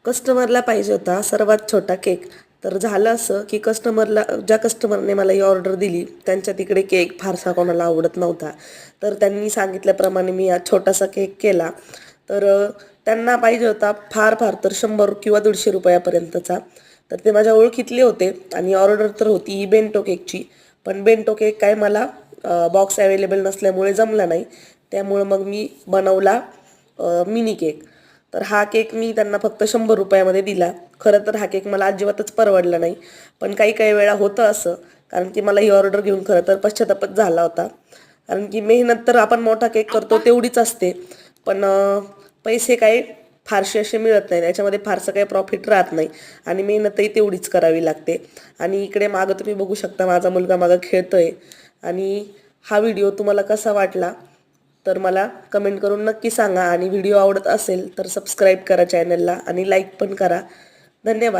कस्टमरला पाहिजे होता सर्वात छोटा केक. तर झालं असं की ज्या कस्टमरने मला ही ऑर्डर दिली त्यांच्या तिकडे केक फारसा कोणाला आवडत नव्हता. तर त्यांनी सांगितल्याप्रमाणे मी हा छोटासा केक केला. तर त्यांना पाहिजे होता फार फार तर 100 किंवा 150 रुपयापर्यंतचा. तर ते माझ्या ओळखीतले होते आणि ऑर्डर तर होती ही बेंटो केकची. पण बेंटो केक काय मला बॉक्स अवेलेबल नसल्यामुळे जमला नाही. त्यामुळं मग मी बनवला मिनी केक. तर हा केक मी त्यांना फक्त 100 रुपयामध्ये दिला. खरं तर हा केक मला अजिबातच परवडला नाही. पण काही काही वेळा होतं असं, कारण की मला ही ऑर्डर घेऊन खरं तर पश्चातापच झाला होता. कारण की मेहनत तर आपण मोठा केक करतो तेवढीच असते. पण पैसे काही फारसे असे मिळत नाही. त्याच्यामध्ये फारसं काही प्रॉफिट राहत नाही आणि मेहनतही तेवढीच करावी लागते. आणि इकडे मागं तुम्ही बघू शकता माझा मुलगा मागं खेळतोय. आणि हा व्हिडिओ तुम्हाला कसा वाटला तर मला कमेंट करून नक्की सांगा आणि व्हिडिओ आवडत असेल तर सबस्क्राईब करा चॅनलला आणि लाईक पण करा. धन्यवाद.